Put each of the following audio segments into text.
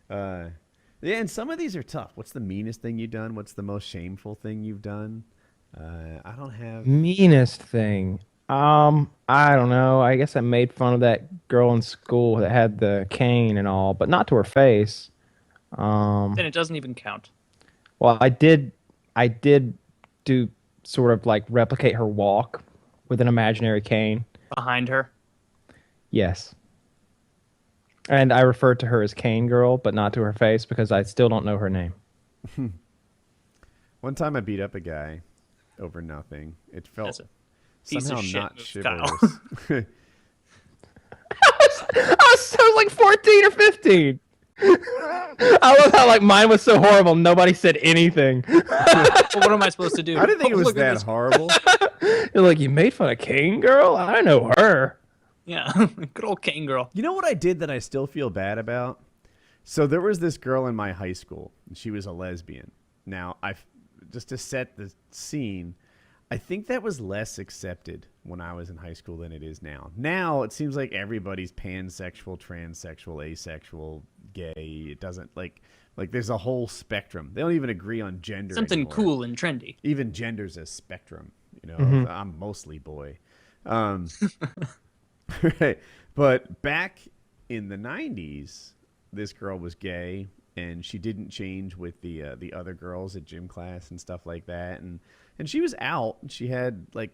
uh, yeah, and some of these are tough. What's the meanest thing you've done? What's the most shameful thing you've done? I don't have. Meanest thing. I don't know. I guess I made fun of that girl in school that had the cane and all, but not to her face. Then Um, it doesn't even count. well, I did do sort of like replicate her walk with an imaginary cane. Behind her. Yes. And I referred to her as Cane Girl, but not to her face because I still don't know her name. One time I beat up a guy over nothing. It felt That's a piece somehow of shit not move, Kyle. chivalrous. I was like 14 or 15. I love how like mine was so horrible. Nobody said anything. Well, what am I supposed to do? I didn't think it Oh, was look at that this. horrible. You're like, you made fun of Cane Girl? I know her. Yeah, good old Kane girl. You know what I did that I still feel bad about? So there was this girl in my high school, and she was a lesbian. Now, just to set the scene, I think that was less accepted when I was in high school than it is now. Now it seems like everybody's pansexual, transsexual, asexual, gay. It doesn't like there's a whole spectrum. They don't even agree on gender Something anymore. cool and trendy. Even gender's a spectrum. You know, I'm mostly boy. Um, right. But back in the 90s, this girl was gay and she didn't change with the other girls at gym class and stuff like that. And she was out. She had like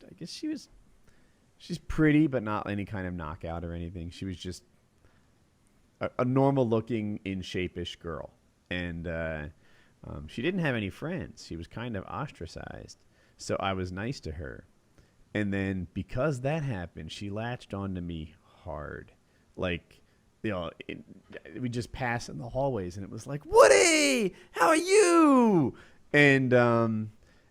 I guess she's pretty but not any kind of knockout or anything. She was just a normal looking in shape-ish girl. And she didn't have any friends. She was kind of ostracized. So I was nice to her. And then because that happened, she latched onto me hard. Like, you know, we just pass in the hallways and it was like, Woody, how are you? And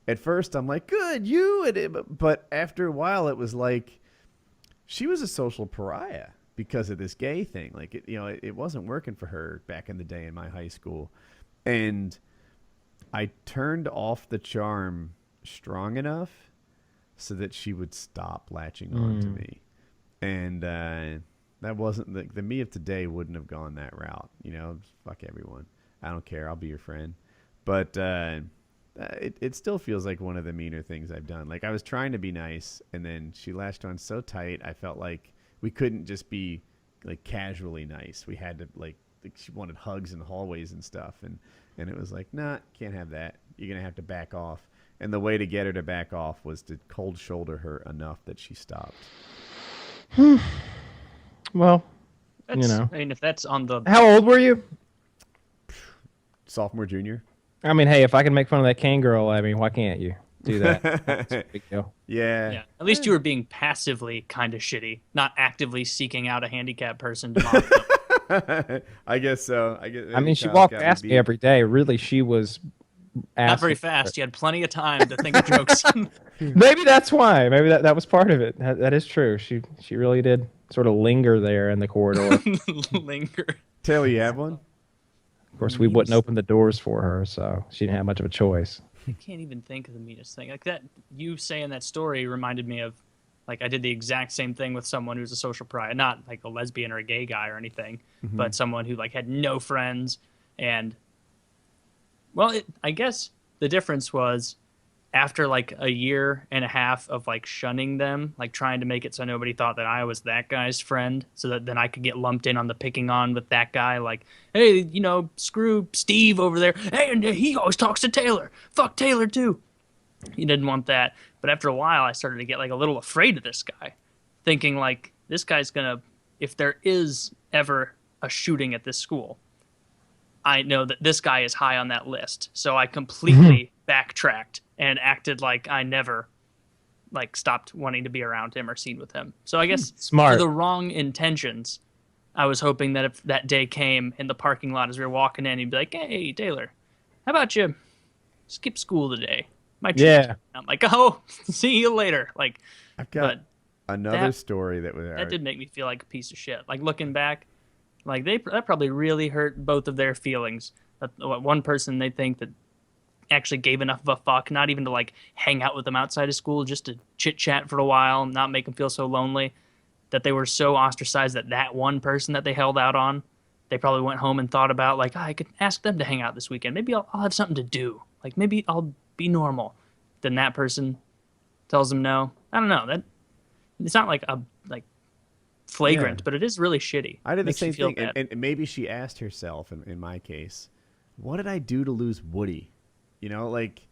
at first I'm like, good, you. But after a while it was like she was a social pariah because of this gay thing. Like, it wasn't working for her back in the day in my high school. And I turned off the charm strong enough so that she would stop latching on to me. And that wasn't the me of today wouldn't have gone that route. You know, fuck everyone. I don't care. I'll be your friend. But it still feels like one of the meaner things I've done. Like I was trying to be nice, and then she latched on so tight. I felt like we couldn't just be like casually nice. We had to like she wanted hugs in the hallways and stuff, and it was like, nah, can't have that. You're gonna have to back off. And the way to get her to back off was to cold shoulder her enough that she stopped. Well, That's, I mean, if that's on the how old were you? Sophomore, junior. I mean, hey, if I can make fun of that Cane Girl, I mean, why can't you do that? That's a big deal. Yeah. At least you were being passively kind of shitty, not actively seeking out a handicapped person to mock them. I guess so. I mean, she Kyle's walked got past me beat. every day. Really, she was Not very asking. fast. You had plenty of time to think of jokes. Maybe that's why. Maybe that was part of it. That is true. She really did sort of linger there in the corridor. Of Linger. Taylor, you have one? course, we wouldn't open the doors for her, so she didn't have much of a choice. I can't even think of the meanest thing. Like that, you saying that story reminded me of, like, I did the exact same thing with someone who's a social pariah, not like a lesbian or a gay guy or anything, but someone who like had no friends. And well, I guess the difference was after like a year and a half of like shunning them, like trying to make it so nobody thought that I was that guy's friend, so that then I could get lumped in on the picking on with that guy. Like, hey, you know, screw Steve over there. Hey, and he always talks to Taylor. Fuck Taylor too. He didn't want that. But after a while, I started to get like a little afraid of this guy, thinking like this guy's gonna, if there is ever a shooting at this school, I know that this guy is high on that list. So I completely backtracked and acted like I never like stopped wanting to be around him or seen with him. So I guess Smart. for the wrong intentions, I was hoping that if that day came in the parking lot as we were walking in, he'd be like, "Hey, Taylor, how about you skip school today? My treat." Yeah. I'm like, "Oh, see you later." Like, I've got but another that- story that was that did make me feel like a piece of shit. Like looking back, like that probably really hurt both of their feelings. That one person they think that actually gave enough of a fuck, not even to like hang out with them outside of school, just to chit chat for a while, not make them feel so lonely. that they were so ostracized that one person that they held out on, they probably went home and thought about like, oh, I could ask them to hang out this weekend. Maybe I'll have something to do. Like maybe I'll be normal. Then that person tells them no. I don't know. That it's not like a flagrant, but it is really shitty. I did the Makes you same feel thing, bad. and maybe she asked herself. In my case, what did I do to lose Woody? You know, like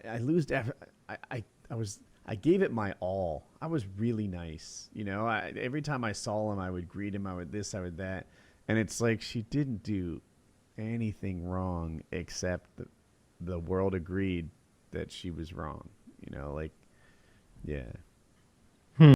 I lose. I gave it my all. I was really nice. You know, every time I saw him, I would greet him. I would this, I would that, and it's like she didn't do anything wrong except the world agreed that she was wrong. You know, like yeah.